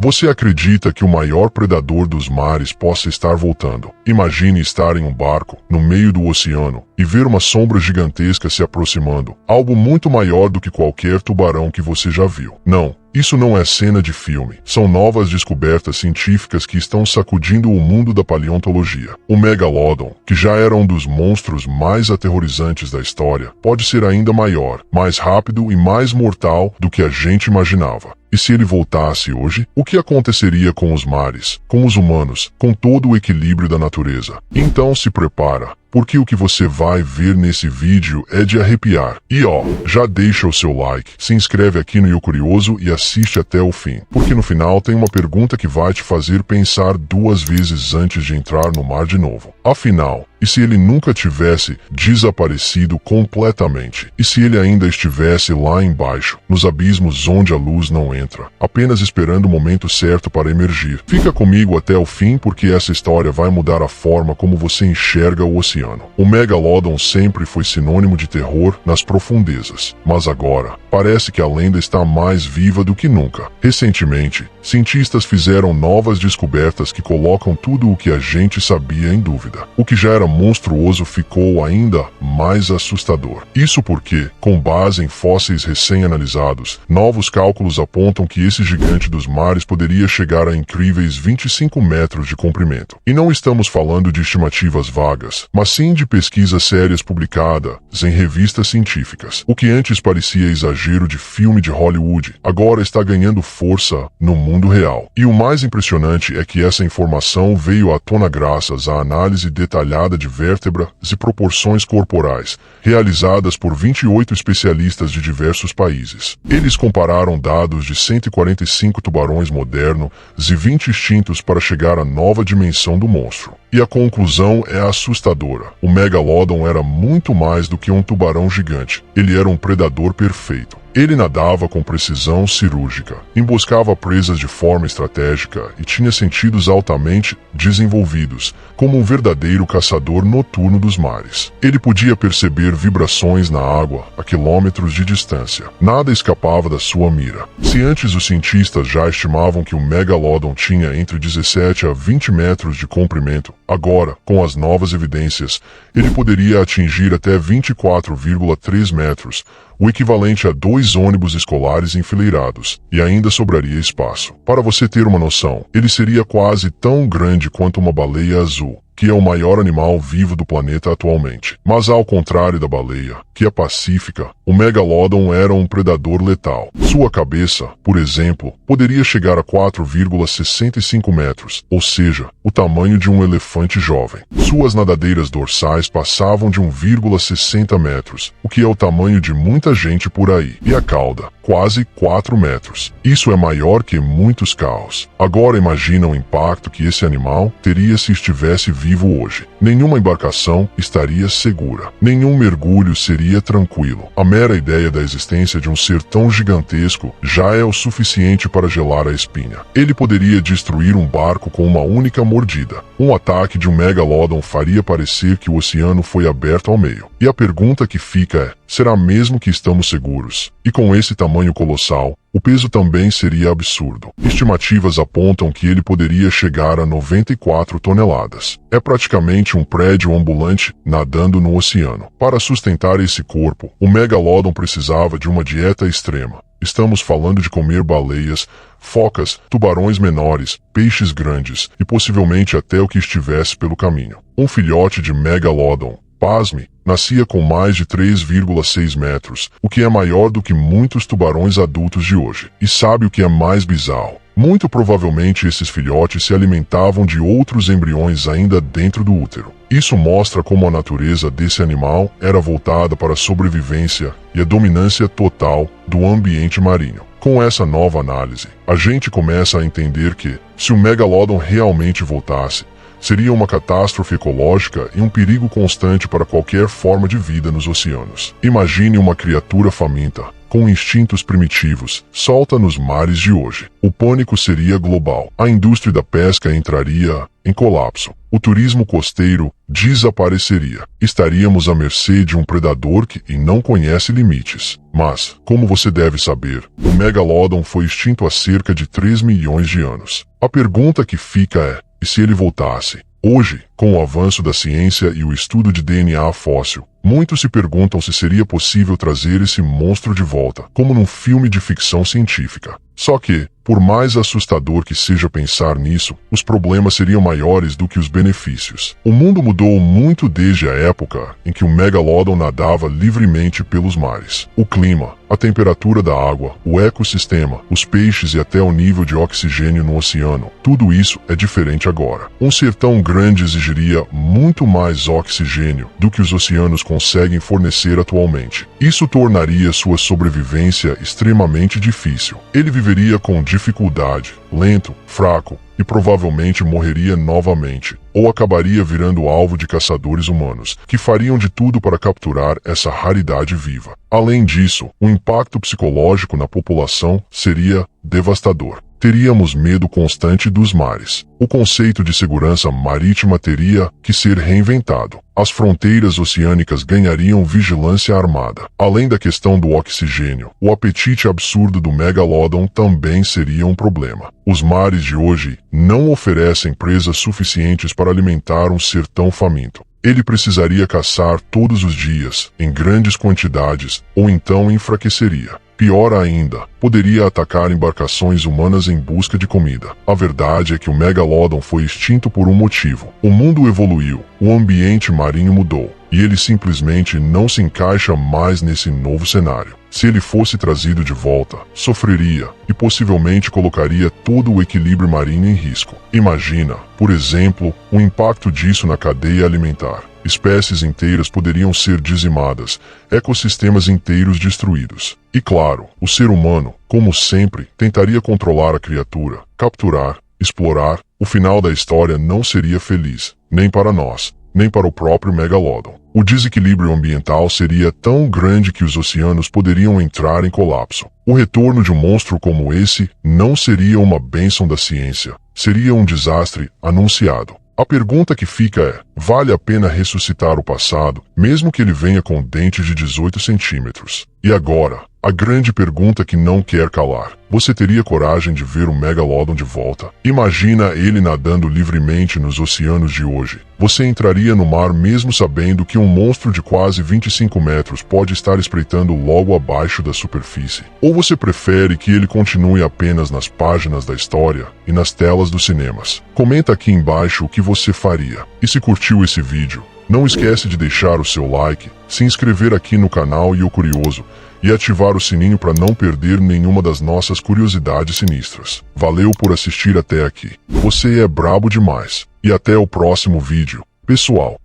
Você acredita que o maior predador dos mares possa estar voltando? Imagine estar em um barco, no meio do oceano, e ver uma sombra gigantesca se aproximando, algo muito maior do que qualquer tubarão que você já viu. Não. Isso não é cena de filme. São novas descobertas científicas que estão sacudindo o mundo da paleontologia. O Megalodon, que já era um dos monstros mais aterrorizantes da história, pode ser ainda maior, mais rápido e mais mortal do que a gente imaginava. E se ele voltasse hoje, o que aconteceria com os mares, com os humanos, com todo o equilíbrio da natureza? Então se prepara, porque o que você vai ver nesse vídeo é de arrepiar. E já deixa o seu like, se inscreve aqui no YouCurioso e assiste até o fim, porque no final tem uma pergunta que vai te fazer pensar 2 vezes antes de entrar no mar de novo. Afinal, e se ele nunca tivesse desaparecido completamente? E se ele ainda estivesse lá embaixo, nos abismos onde a luz não entra, apenas esperando o momento certo para emergir? Fica comigo até o fim, porque essa história vai mudar a forma como você enxerga o oceano. O Megalodon sempre foi sinônimo de terror nas profundezas, mas agora parece que a lenda está mais viva do que nunca. Recentemente, cientistas fizeram novas descobertas que colocam tudo o que a gente sabia em dúvida. O que já era monstruoso ficou ainda mais assustador. Isso porque, com base em fósseis recém-analisados, novos cálculos apontam que esse gigante dos mares poderia chegar a incríveis 25 metros de comprimento. E não estamos falando de estimativas vagas, mas sim de pesquisas sérias publicadas em revistas científicas. O que antes parecia exagero de filme de Hollywood, agora está ganhando força no mundo real. E o mais impressionante é que essa informação veio à tona graças à análise detalhada de vértebras e proporções corporais, realizadas por 28 especialistas de diversos países. Eles compararam dados de 145 tubarões modernos e 20 extintos para chegar à nova dimensão do monstro. E a conclusão é assustadora. O Megalodon era muito mais do que um tubarão gigante. Ele era um predador perfeito. Ele nadava com precisão cirúrgica, emboscava presas de forma estratégica e tinha sentidos altamente desenvolvidos, como um verdadeiro caçador noturno dos mares. Ele podia perceber vibrações na água a quilômetros de distância. Nada escapava da sua mira. Se antes os cientistas já estimavam que o Megalodon tinha entre 17 a 20 metros de comprimento, agora, com as novas evidências, ele poderia atingir até 24,3 metros, o equivalente a 2 ônibus escolares enfileirados, e ainda sobraria espaço. Para você ter uma noção, ele seria quase tão grande quanto uma baleia azul, que é o maior animal vivo do planeta atualmente. Mas ao contrário da baleia, que é pacífica, o Megalodon era um predador letal. Sua cabeça, por exemplo, poderia chegar a 4,65 metros, ou seja, o tamanho de um elefante jovem. Suas nadadeiras dorsais passavam de 1,60 metros, o que é o tamanho de muita gente por aí. E a cauda, quase 4 metros. Isso é maior que muitos carros. Agora imagina o impacto que esse animal teria se estivesse vivo hoje. Nenhuma embarcação estaria segura. Nenhum mergulho seria tranquilo. A mera ideia da existência de um ser tão gigantesco já é o suficiente para gelar a espinha. Ele poderia destruir um barco com uma única mordida. Um ataque de um Megalodon faria parecer que o oceano foi aberto ao meio. E a pergunta que fica é: será mesmo que estamos seguros? E com esse tamanho colossal, o peso também seria absurdo. Estimativas apontam que ele poderia chegar a 94 toneladas. É praticamente um prédio ambulante nadando no oceano. Para sustentar esse corpo, o Megalodon precisava de uma dieta extrema. Estamos falando de comer baleias, focas, tubarões menores, peixes grandes e possivelmente até o que estivesse pelo caminho. Um filhote de Megalodon, pasme, nascia com mais de 3,6 metros, o que é maior do que muitos tubarões adultos de hoje. E sabe o que é mais bizarro? Muito provavelmente esses filhotes se alimentavam de outros embriões ainda dentro do útero. Isso mostra como a natureza desse animal era voltada para a sobrevivência e a dominância total do ambiente marinho. Com essa nova análise, a gente começa a entender que, se o Megalodon realmente voltasse, seria uma catástrofe ecológica e um perigo constante para qualquer forma de vida nos oceanos. Imagine uma criatura faminta, com instintos primitivos, solta nos mares de hoje. O pânico seria global. A indústria da pesca entraria em colapso. O turismo costeiro desapareceria. Estaríamos à mercê de um predador que não conhece limites. Mas, como você deve saber, o Megalodon foi extinto há cerca de 3 milhões de anos. A pergunta que fica é, e se ele voltasse? Hoje, com o avanço da ciência e o estudo de DNA fóssil, muitos se perguntam se seria possível trazer esse monstro de volta, como num filme de ficção científica. Só que, por mais assustador que seja pensar nisso, os problemas seriam maiores do que os benefícios. O mundo mudou muito desde a época em que o Megalodon nadava livremente pelos mares. O clima, a temperatura da água, o ecossistema, os peixes e até o nível de oxigênio no oceano, tudo isso é diferente agora. Um ser tão grande exigiria muito mais oxigênio do que os oceanos conseguem fornecer atualmente. Isso tornaria sua sobrevivência extremamente difícil. Ele viveria com dificuldade, lento, fraco e provavelmente morreria novamente, ou acabaria virando alvo de caçadores humanos, que fariam de tudo para capturar essa raridade viva. Além disso, o impacto psicológico na população seria devastador. Teríamos medo constante dos mares. O conceito de segurança marítima teria que ser reinventado. As fronteiras oceânicas ganhariam vigilância armada. Além da questão do oxigênio, o apetite absurdo do Megalodon também seria um problema. Os mares de hoje não oferecem presas suficientes para alimentar um ser tão faminto. Ele precisaria caçar todos os dias, em grandes quantidades, ou então enfraqueceria. Pior ainda, poderia atacar embarcações humanas em busca de comida. A verdade é que o Megalodon foi extinto por um motivo. O mundo evoluiu, o ambiente marinho mudou, e ele simplesmente não se encaixa mais nesse novo cenário. Se ele fosse trazido de volta, sofreria e possivelmente colocaria todo o equilíbrio marinho em risco. Imagina, por exemplo, o impacto disso na cadeia alimentar. Espécies inteiras poderiam ser dizimadas, ecossistemas inteiros destruídos. E claro, o ser humano, como sempre, tentaria controlar a criatura, capturar, explorar. O final da história não seria feliz, nem para nós, nem para o próprio Megalodon. O desequilíbrio ambiental seria tão grande que os oceanos poderiam entrar em colapso. O retorno de um monstro como esse não seria uma bênção da ciência, seria um desastre anunciado. A pergunta que fica é, vale a pena ressuscitar o passado, mesmo que ele venha com dentes de 18 centímetros? E agora, a grande pergunta que não quer calar. Você teria coragem de ver o Megalodon de volta? Imagina ele nadando livremente nos oceanos de hoje. Você entraria no mar mesmo sabendo que um monstro de quase 25 metros pode estar espreitando logo abaixo da superfície? Ou você prefere que ele continue apenas nas páginas da história e nas telas dos cinemas? Comenta aqui embaixo o que você faria. E se curtiu esse vídeo, não esquece de deixar o seu like, se inscrever aqui no canal e o Curioso, e ativar o sininho para não perder nenhuma das nossas curiosidades sinistras. Valeu por assistir até aqui. Você é brabo demais. E até o próximo vídeo. Pessoal,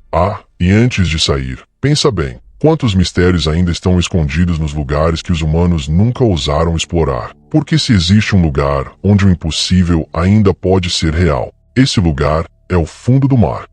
e antes de sair, pensa bem, quantos mistérios ainda estão escondidos nos lugares que os humanos nunca ousaram explorar? Porque se existe um lugar onde o impossível ainda pode ser real, esse lugar é o fundo do mar.